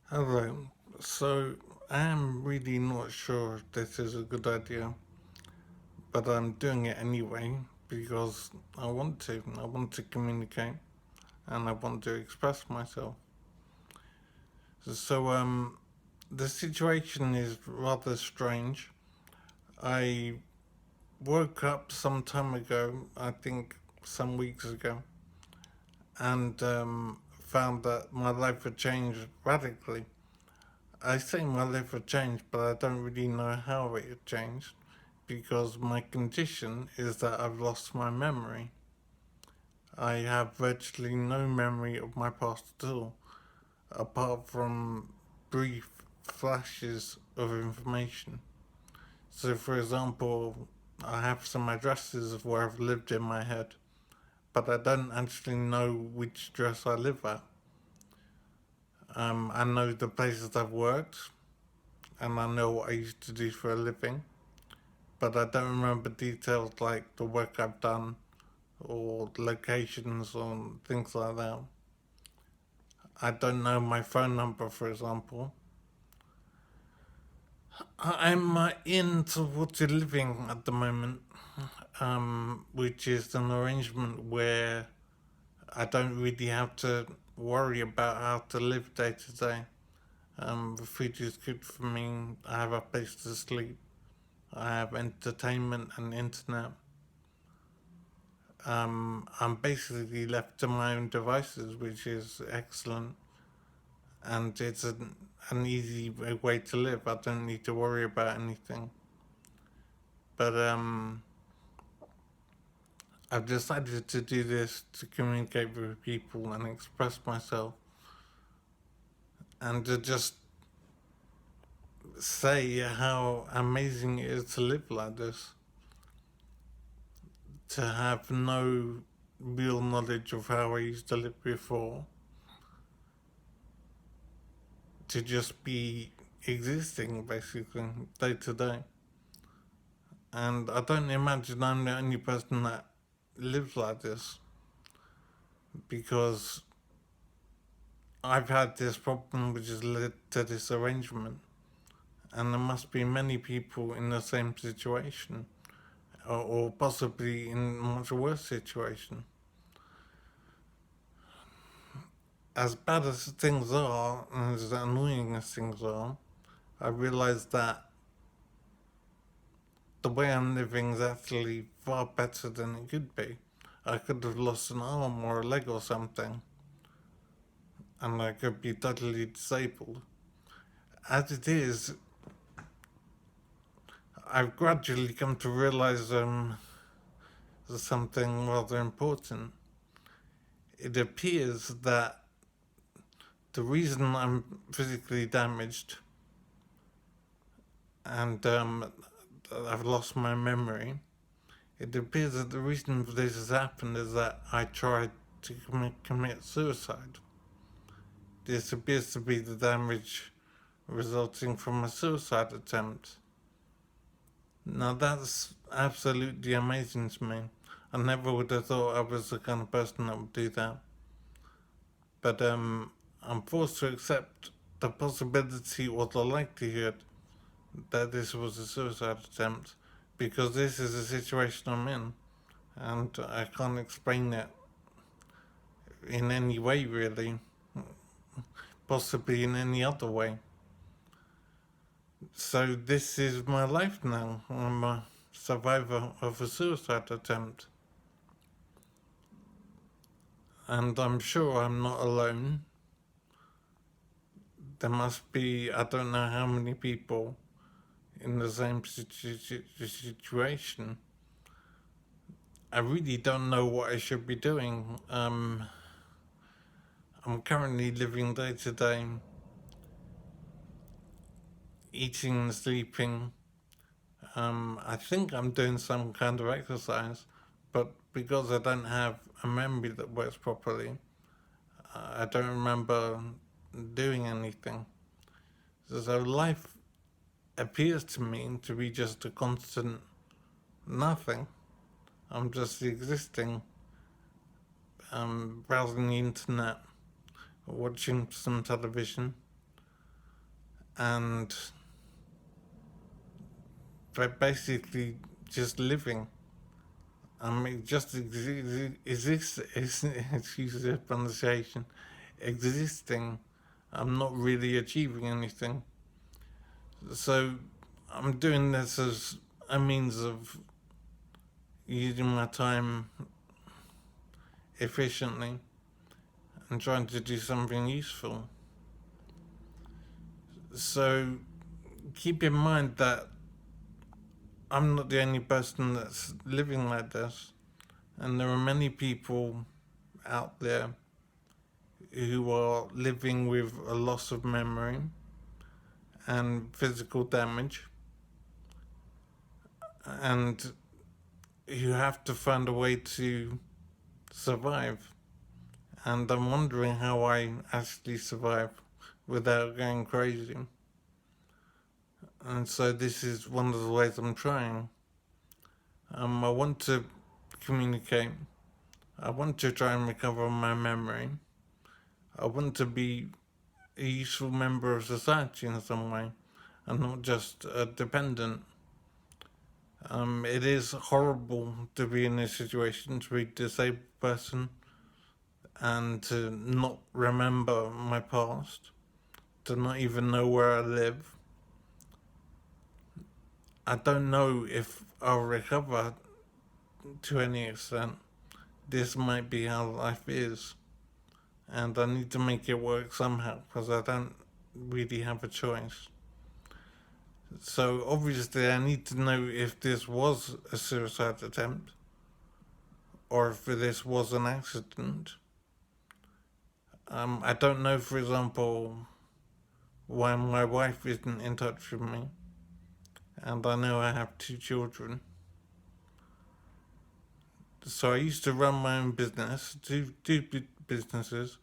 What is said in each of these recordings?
Hello. So I am really not sure if this is a good idea, but I'm doing it anyway because I want to. I want to communicate and I want to express myself. So the situation is rather strange. I woke up some time ago, I think some weeks ago, and found that my life had changed radically. I say my life had changed, but I don't really know how it had changed because my condition is that I've lost my memory. I have virtually no memory of my past at all, apart from brief flashes of information. So, for example, I have some addresses of where I've lived in my head, but I don't actually know which address I live at. I know the places I've worked, and I know what I used to do for a living, but I don't remember details like the work I've done or locations or things like that. I don't know my phone number, for example. I'm in Supported Living at the moment, which is an arrangement where I don't really have to worry about how to live day to day. The food is good for me. I have a place to sleep. I have entertainment and internet. I'm basically left to my own devices, which is excellent, and it's an easy way to live. I don't need to worry about anything. But I've decided to do this to communicate with people and express myself, and to just say how amazing it is to live like this, to have no real knowledge of how I used to live before, to just be existing basically day to day. And I don't imagine I'm the only person that lives like this because I've had this problem which has led to this arrangement, and there must be many people in the same situation, or possibly in a much worse situation. As bad as things are, and as annoying as things are, I realise that the way I'm living is actually far better than it could be. I could have lost an arm or a leg or something, and I could be totally disabled. As it is, I've gradually come to realize something rather important. It appears that the reason I'm physically damaged and I've lost my memory, it appears that the reason for this has happened is that I tried to commit suicide. This appears to be the damage resulting from a suicide attempt. Now that's absolutely amazing to me. I never would have thought I was the kind of person that would do that. But I'm forced to accept the possibility or the likelihood that this was a suicide attempt because this is the situation I'm in and I can't explain it in any way really, possibly in any other way. So this is my life now. I'm a survivor of a suicide attempt, and I'm sure I'm not alone. There must be, I don't know how many people in the same situation. I really don't know what I should be doing. I'm currently living day to day, eating and sleeping. I think I'm doing some kind of exercise, but because I don't have a memory that works properly, I don't remember doing anything. So life appears to me to be just a constant nothing. I'm just existing, browsing the internet, watching some television, and they're basically just living. I mean, just exist, excuse the pronunciation, existing. I'm not really achieving anything. So I'm doing this as a means of using my time efficiently and trying to do something useful. So keep in mind that I'm not the only person that's living like this, and there are many people out there who are living with a loss of memory and physical damage, and who have to find a way to survive. And I'm wondering how I actually survive without going crazy. And so this is one of the ways I'm trying. I want to communicate. I want to try and recover my memory. I want to be a useful member of society in some way, and not just a dependent. It is horrible to be in this situation, to be a disabled person, and to not remember my past, to not even know where I live. I don't know if I'll recover to any extent. This might be how life is, and I need to make it work somehow because I don't really have a choice. So obviously, I need to know if this was a suicide attempt or if this was an accident. I don't know, for example, why my wife isn't in touch with me, and I know I have 2 children. So I used to run my own business, two businesses,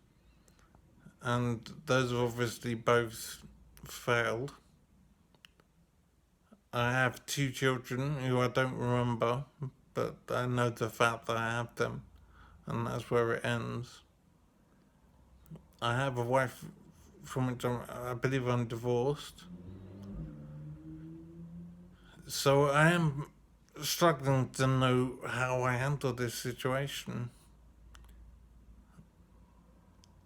and those have obviously both failed. I have 2 children who I don't remember, but I know the fact that I have them, and that's where it ends. I have a wife from which I believe I'm divorced. So I am struggling to know how I handle this situation.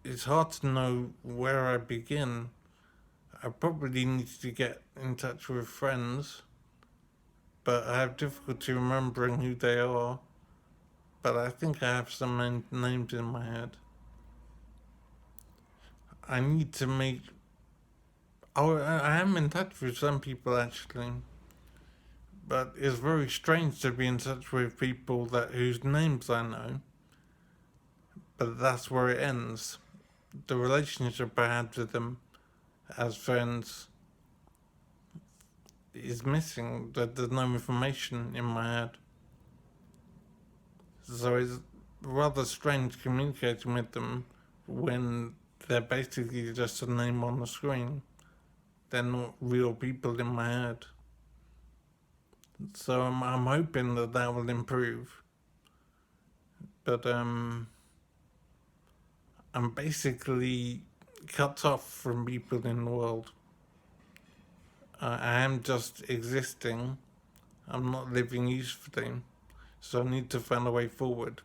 It's hard to know where I begin. I probably need to get in touch with friends, but I have difficulty remembering who they are. But I think I have some names in my head. I need to make. Oh, I am in touch with some people actually, but it's very strange to be in touch with people whose names I know. But that's where it ends. The relationship I had with them as friends is missing. That there's no information in my head. So it's rather strange communicating with them when they're basically just a name on the screen. They're not real people in my head. So I'm hoping that will improve. But I'm basically cut off from people in the world. I am just existing. I'm not living usefully. So I need to find a way forward.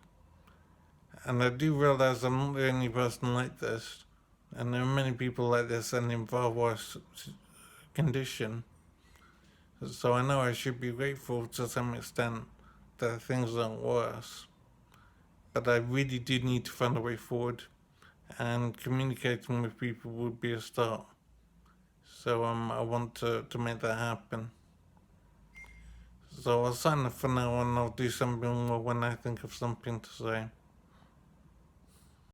And I do realize I'm not the only person like this. And there are many people like this and in far worse condition. So I know I should be grateful to some extent that things aren't worse. But I really do need to find a way forward, and communicating with people would be a start. So I want to make that happen. So I'll sign off for now and I'll do something more when I think of something to say.